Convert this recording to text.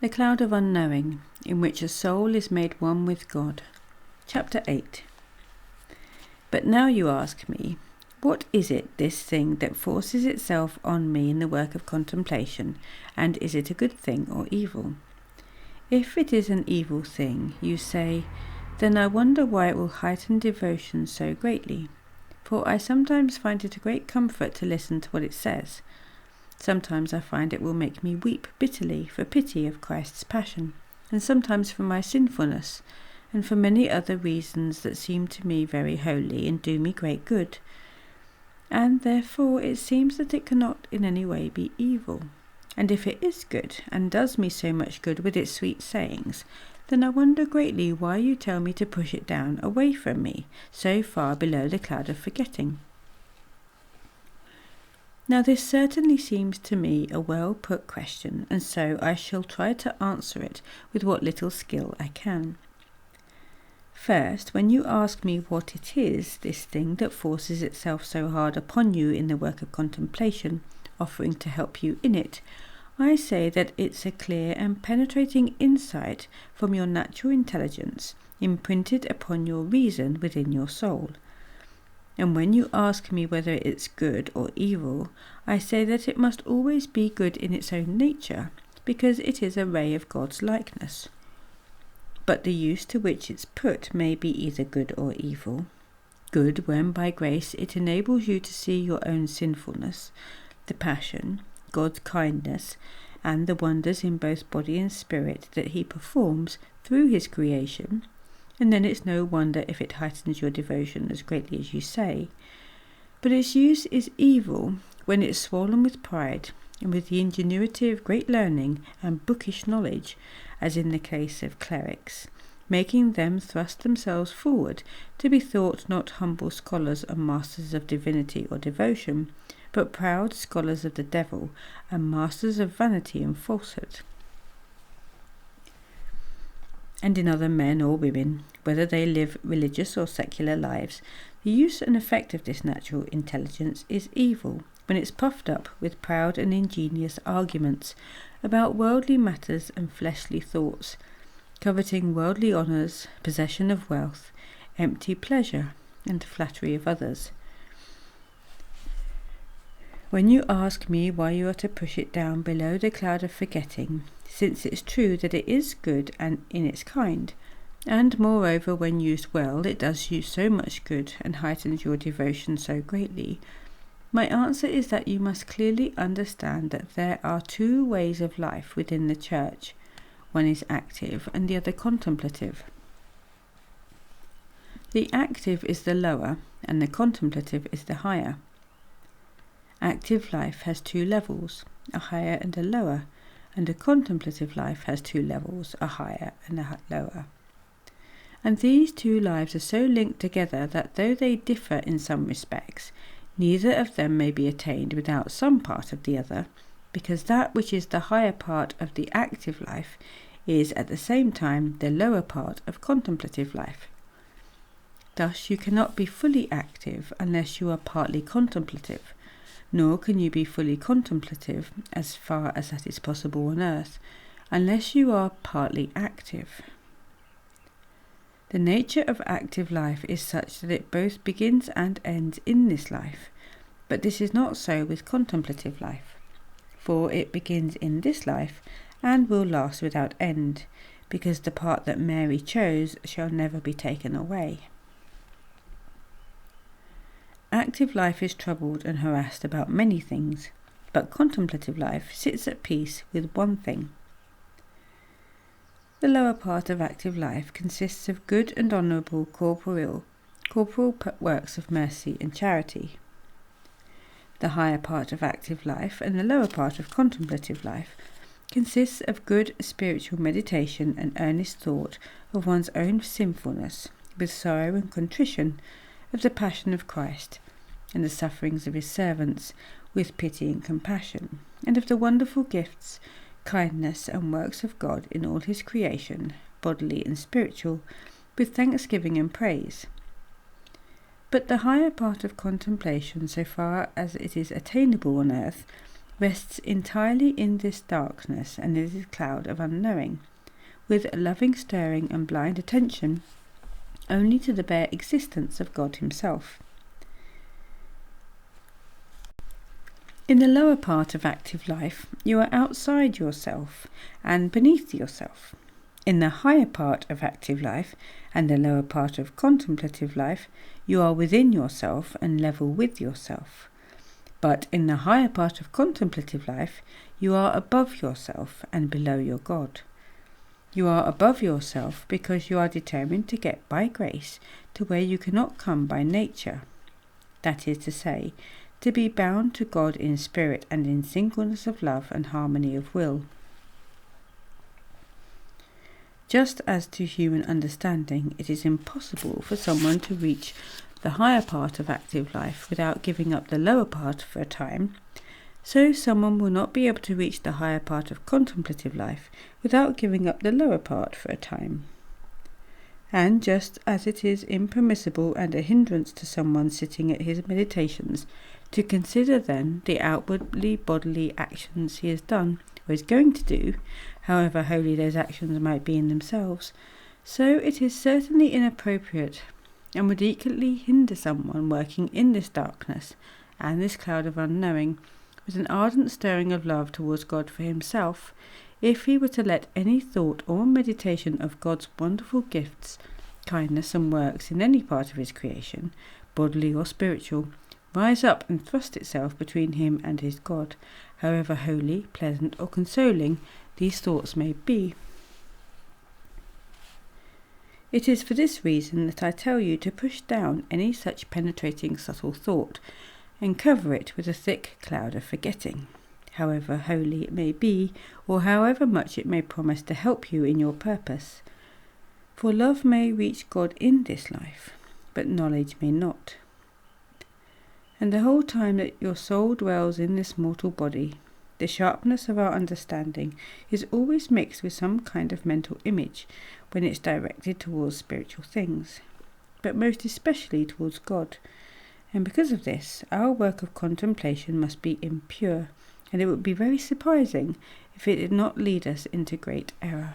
The Cloud of Unknowing, in which a soul is made one with God. Chapter 8. But now you ask me, what is it, this thing that forces itself on me in the work of contemplation, and is it a good thing or evil? If it is an evil thing, you say, then I wonder why it will heighten devotion so greatly. For I sometimes find it a great comfort to listen to what it says. Sometimes I find it will make me weep bitterly for pity of Christ's passion, and sometimes for my sinfulness, and for many other reasons that seem to me very holy and do me great good. And therefore it seems that it cannot in any way be evil. And if it is good, and does me so much good with its sweet sayings, then I wonder greatly why you tell me to push it down away from me, so far below the cloud of forgetting. Now this certainly seems to me a well-put question, and so I shall try to answer it with what little skill I can. First, when you ask me what it is, this thing that forces itself so hard upon you in the work of contemplation, offering to help you in it, I say that it's a clear and penetrating insight from your natural intelligence, imprinted upon your reason within your soul. And when you ask me whether it's good or evil, I say that it must always be good in its own nature, because it is a ray of God's likeness. But the use to which it's put may be either good or evil. Good when by grace it enables you to see your own sinfulness, the passion, God's kindness, and the wonders in both body and spirit that he performs through his creation, and then it's no wonder if it heightens your devotion as greatly as you say. But its use is evil when it's swollen with pride, and with the ingenuity of great learning and bookish knowledge, as in the case of clerics, making them thrust themselves forward to be thought not humble scholars and masters of divinity or devotion, but proud scholars of the devil and masters of vanity and falsehood. And in other men or women, whether they live religious or secular lives, the use and effect of this natural intelligence is evil when it's puffed up with proud and ingenious arguments about worldly matters and fleshly thoughts, coveting worldly honours, possession of wealth, empty pleasure, and flattery of others. When you ask me why you are to push it down below the cloud of forgetting, since it's true that it is good and in its kind, and moreover when used well it does you so much good and heightens your devotion so greatly, my answer is that you must clearly understand that there are two ways of life within the Church. One is active and the other contemplative. The active is the lower and the contemplative is the higher. Active life has two levels, a higher and a lower, and a contemplative life has two levels, a higher and a lower. And these two lives are so linked together that though they differ in some respects, neither of them may be attained without some part of the other, because that which is the higher part of the active life is at the same time the lower part of contemplative life. Thus you cannot be fully active unless you are partly contemplative, nor can you be fully contemplative, as far as that is possible on earth, unless you are partly active. The nature of active life is such that it both begins and ends in this life, but this is not so with contemplative life, for it begins in this life and will last without end, because the part that Mary chose shall never be taken away. Active life is troubled and harassed about many things, but contemplative life sits at peace with one thing. The lower part of active life consists of good and honourable corporal works of mercy and charity. The higher part of active life and the lower part of contemplative life consists of good spiritual meditation and earnest thought of one's own sinfulness, with sorrow and contrition of the passion of Christ, and the sufferings of his servants, with pity and compassion, and of the wonderful gifts, kindness, and works of God in all his creation, bodily and spiritual, with thanksgiving and praise. But the higher part of contemplation, so far as it is attainable on earth, rests entirely in this darkness and in this cloud of unknowing, with a loving stirring and blind attention only to the bare existence of God himself. In the lower part of active life, you are outside yourself and beneath yourself. In the higher part of active life and the lower part of contemplative life, you are within yourself and level with yourself. But in the higher part of contemplative life, you are above yourself and below your God. You are above yourself because you are determined to get by grace to where you cannot come by nature. That is to say, to be bound to God in spirit and in singleness of love and harmony of will. Just as to human understanding, it is impossible for someone to reach the higher part of active life without giving up the lower part for a time, so someone will not be able to reach the higher part of contemplative life without giving up the lower part for a time. And just as it is impermissible and a hindrance to someone sitting at his meditations to consider then the outwardly bodily actions he has done or is going to do, however holy those actions might be in themselves, so it is certainly inappropriate and would equally hinder someone working in this darkness and this cloud of unknowing with an ardent stirring of love towards God for himself, if he were to let any thought or meditation of God's wonderful gifts, kindness and works in any part of his creation, bodily or spiritual, rise up and thrust itself between him and his God, however holy, pleasant or consoling these thoughts may be. It is for this reason that I tell you to push down any such penetrating subtle thought, and cover it with a thick cloud of forgetting, however holy it may be, or however much it may promise to help you in your purpose. For love may reach God in this life, but knowledge may not. And the whole time that your soul dwells in this mortal body, the sharpness of our understanding is always mixed with some kind of mental image when it's directed towards spiritual things, but most especially towards God. And because of this, our work of contemplation must be impure, and it would be very surprising if it did not lead us into great error.